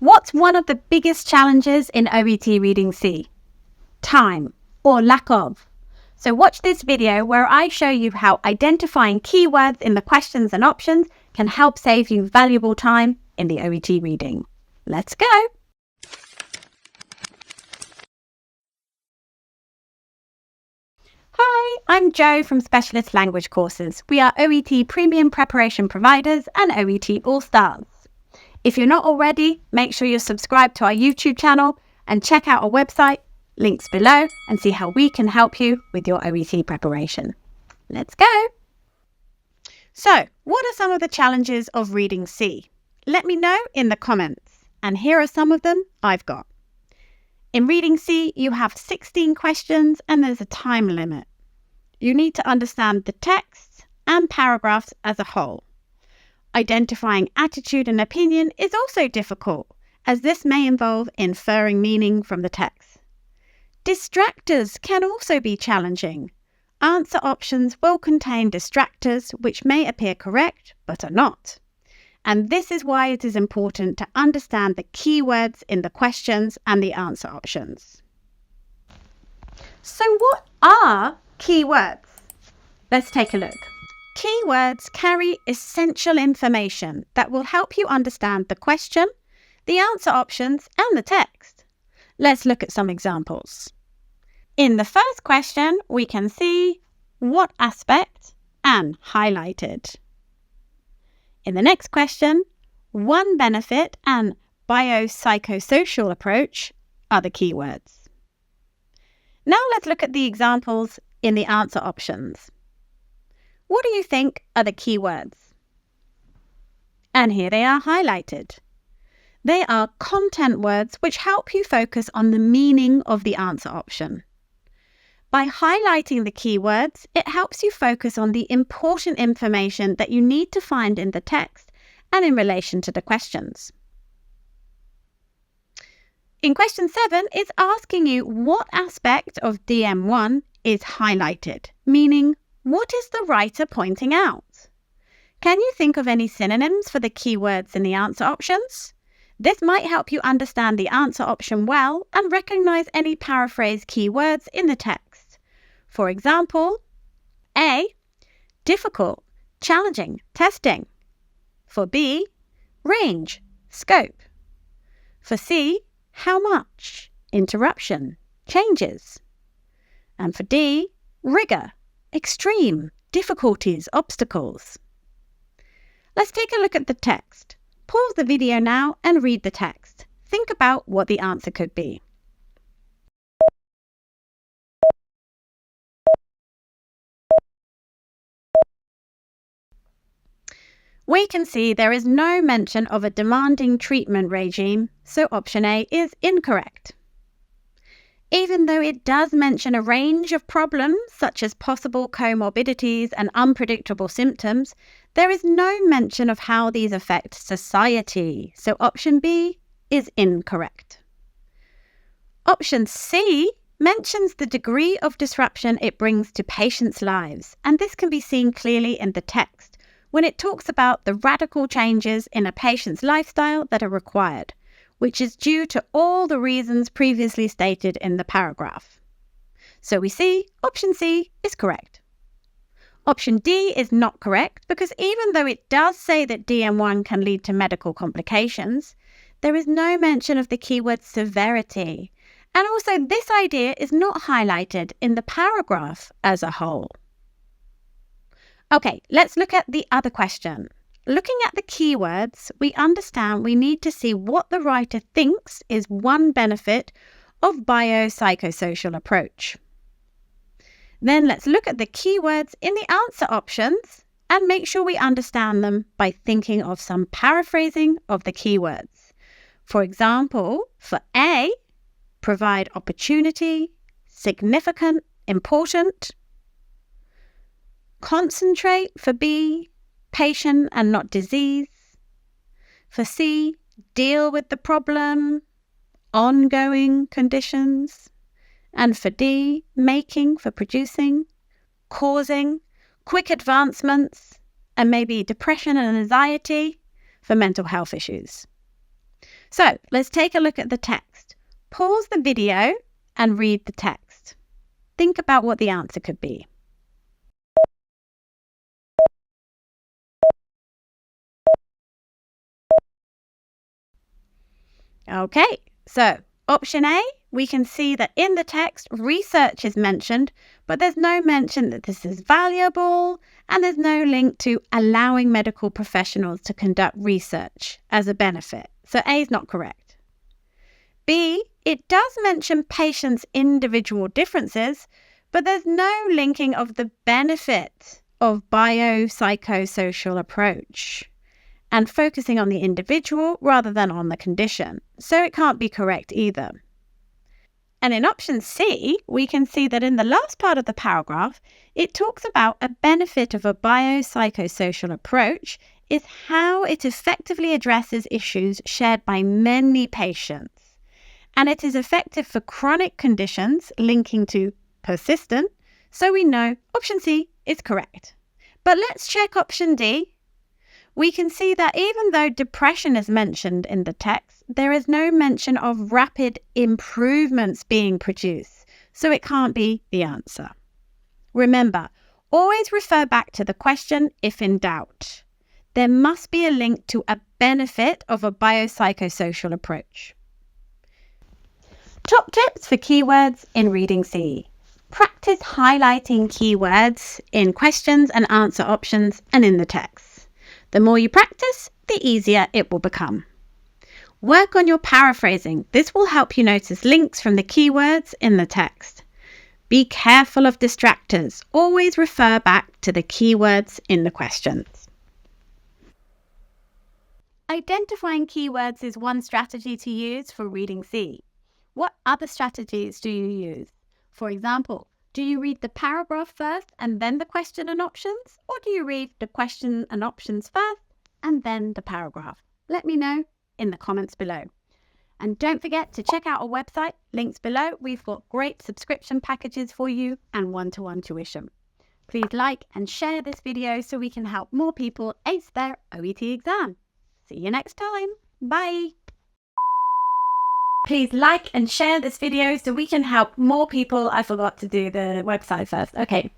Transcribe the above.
What's one of the biggest challenges in OET Reading C? Time, or lack of. So watch this video where I show you how identifying keywords in the questions and options can help save you valuable time in the OET reading. Let's go! Hi, I'm Jo from Specialist Language Courses. We are OET Premium Preparation Providers and OET All-Stars. If you're not already, make sure you're subscribed to our YouTube channel and check out our website, links below, and see how we can help you with your OET preparation. Let's go! So, what are some of the challenges of Reading C? Let me know in the comments, and here are some of them I've got. In Reading C, you have 16 questions and there's a time limit. You need to understand the text and paragraphs as a whole. Identifying attitude and opinion is also difficult, as this may involve inferring meaning from the text. Distractors can also be challenging. Answer options will contain distractors which may appear correct but are not. And this is why it is important to understand the keywords in the questions and the answer options. So what are keywords? Let's take a look. Keywords carry essential information that will help you understand the question, the answer options, and the text. Let's look at some examples. In the first question, we can see what aspect and highlighted. In the next question, one benefit and biopsychosocial approach are the keywords. Now let's look at the examples in the answer options. What do you think are the keywords? And here they are highlighted. They are content words which help you focus on the meaning of the answer option. By highlighting the keywords, it helps you focus on the important information that you need to find in the text and in relation to the questions. In question 7, it's asking you what aspect of DM1 is highlighted, meaning what is the writer pointing out? Can you think of any synonyms for the keywords in the answer options? This might help you understand the answer option well and recognize any paraphrase keywords in the text. For example, A, difficult, challenging, testing. For B, range, scope. For C, how much, interruption, changes. And for D, rigor, extreme, difficulties, obstacles. Let's take a look at the text. Pause the video now and read the text. Think about what the answer could be. We can see there is no mention of a demanding treatment regime, so option A is incorrect. Even though it does mention a range of problems, such as possible comorbidities and unpredictable symptoms, there is no mention of how these affect society, so option B is incorrect. Option C mentions the degree of disruption it brings to patients' lives, and this can be seen clearly in the text when it talks about the radical changes in a patient's lifestyle that are required, which is due to all the reasons previously stated in the paragraph. So we see option C is correct. Option D is not correct because even though it does say that DM1 can lead to medical complications, there is no mention of the keyword severity. And also this idea is not highlighted in the paragraph as a whole. Okay, let's look at the other question. Looking at the keywords, we understand we need to see what the writer thinks is one benefit of biopsychosocial approach. Then let's look at the keywords in the answer options and make sure we understand them by thinking of some paraphrasing of the keywords. For example, for A, provide opportunity, significant, important. Concentrate for B, patient and not disease. For C, deal with the problem, ongoing conditions. And for D, making for producing, causing, quick advancements, and maybe depression and anxiety for mental health issues. So let's take a look at the text. Pause the video and read the text. Think about what the answer could be. Okay, so option A, we can see that in the text, research is mentioned, but there's no mention that this is valuable, and there's no link to allowing medical professionals to conduct research as a benefit. So A is not correct. B, it does mention patients' individual differences, but there's no linking of the benefit of biopsychosocial approach and focusing on the individual rather than on the condition. So it can't be correct either. And in option C, we can see that in the last part of the paragraph, it talks about a benefit of a biopsychosocial approach is how it effectively addresses issues shared by many patients. And it is effective for chronic conditions linking to persistent, so we know option C is correct. But let's check option D. We can see that even though depression is mentioned in the text, there is no mention of rapid improvements being produced, so it can't be the answer. Remember, always refer back to the question if in doubt. There must be a link to a benefit of a biopsychosocial approach. Top tips for keywords in Reading C. Practice highlighting keywords in questions and answer options and in the text. The more you practice, the easier it will become. Work on your paraphrasing. This will help you notice links from the keywords in the text. Be careful of distractors. Always refer back to the keywords in the questions. Identifying keywords is one strategy to use for Reading C. What other strategies do you use? For example, do you read the paragraph first and then the question and options? Or do you read the question and options first and then the paragraph? Let me know in the comments below. And don't forget to check out our website, links below. We've got great subscription packages for you and one-to-one tuition. Please like and share this video so we can help more people ace their OET exam. See you next time. Bye. Please like and share this video so we can help more people. I forgot to do the website first. Okay.